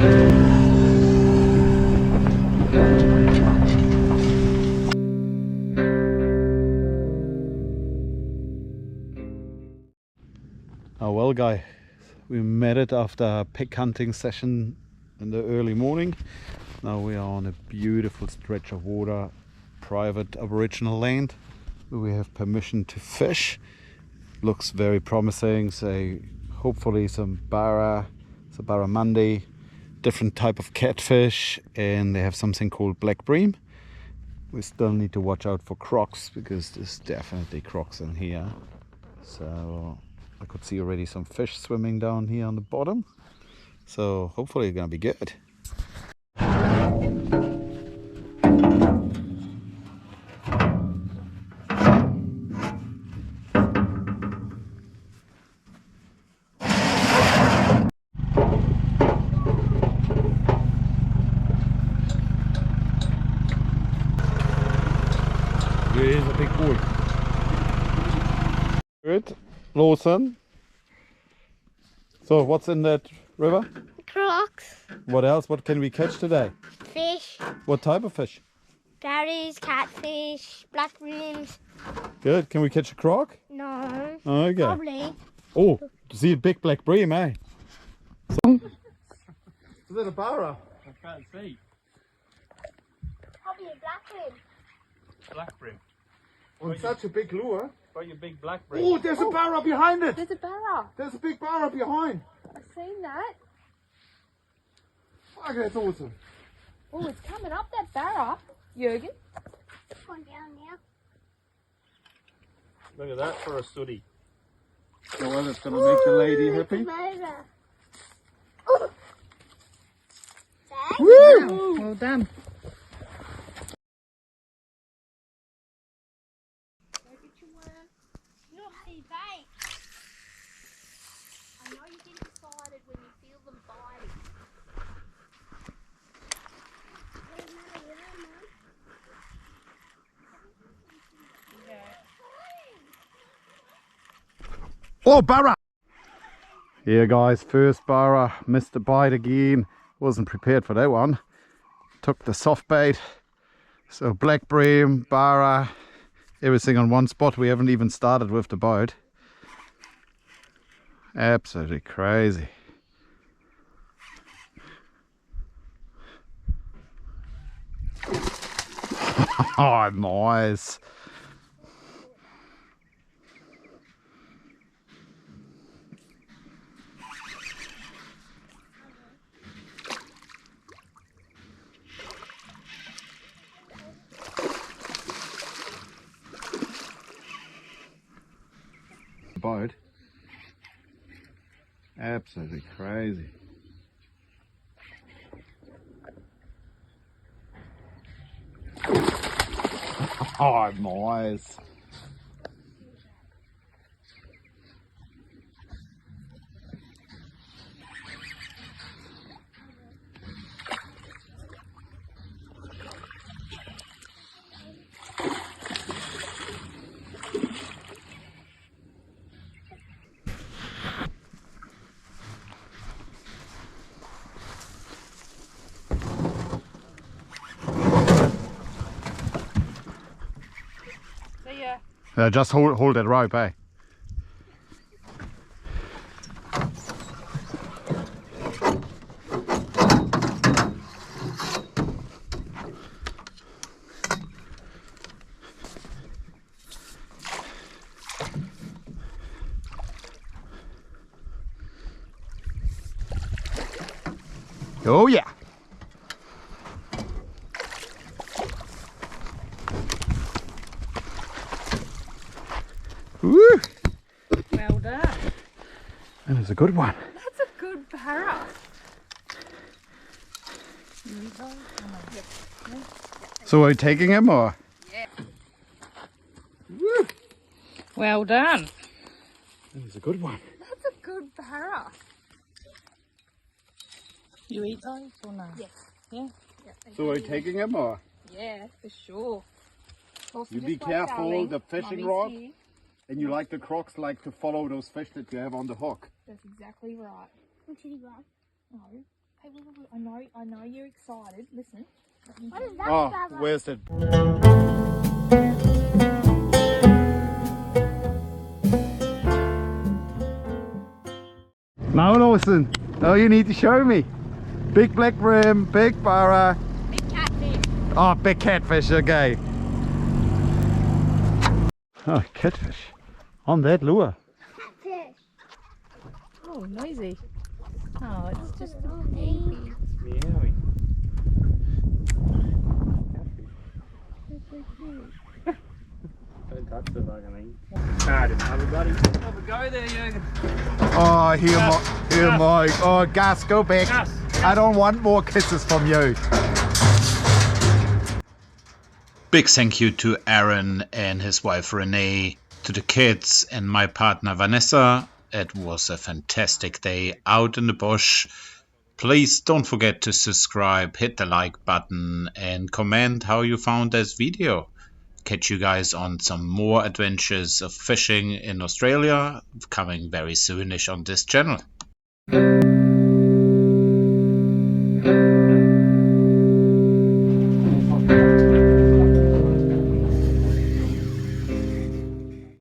Oh well guys, we made it after a pig hunting session in the early morning. Now we are on a beautiful stretch of water, private Aboriginal land, where we have permission to fish. Looks very promising, so hopefully some barramundi, different type of catfish, and they have something called black bream. We still need to watch out for crocs because there's definitely crocs in here. So I could see already some fish swimming down here on the bottom. So hopefully it's gonna be good. There is a big bull. Good. Lawson. So what's in that river? Crocs. What else? What can we catch today? Fish. What type of fish? Berries, catfish, black rims. Good. Can we catch a croc? No. Okay. Probably. Oh, see a big black bream, eh? Is that a barra? I can't see. Probably a black rim. Black bream. On such a big lure. Got your big black bream. Oh, there's a barra behind it. There's a barra. There's a big barra behind. I've seen that. Fuck, that's awesome. Oh, it's coming up, that barra, Jürgen. One down now. Look at that for a sooty. So well, it's gonna make the lady happy. Woo! Well done. I know you get excited when you feel them biting. Oh, barra! Here guys, first barra, missed the bite again. Wasn't prepared for that one. Took the soft bait. So black bream, barra, everything on one spot. We haven't even started with the boat. Absolutely crazy. Oh, nice. Boat. Absolutely crazy. Oh, nice. See ya. Just hold that rope, eh? Oh yeah. Woo! Well done. That is a good one. That's a good barra. So are we taking him or? Yeah. Woo! Well done. That is a good one. That's a good barra. You eat those or no? Yes. Yeah? So are we taking him or? Yeah, for sure. Also, You just be like careful, darling, the fishing Mummy's rod. here. And you like the crocs to follow those fish that you have on the hook. That's exactly right. What did you want? No. Hey, wait. I know you're excited. Listen. What is that, Oh, Baba? where's it? Now, Lawson. Oh, you need to show me. Big black bream, big barra. Big catfish. Oh, big catfish, okay. Oh, catfish. On that lure. Catfish. Oh, noisy. Oh, it's just Oh, baby. Meowie. Don't touch the bug, I mean. Nah, just have a buddy. Have a go there, Jürgen. Oh, here, Gus, here, Gus. Mike. Oh, Gus, go back. Gus, I don't want more kisses from you. Big thank you to Aaron and his wife Renee, to the kids and my partner Vanessa. It was a fantastic day out in the bush. Please don't forget to subscribe, hit the like button and comment how you found this video. Catch you guys on some more adventures of fishing in Australia coming very soonish on this channel.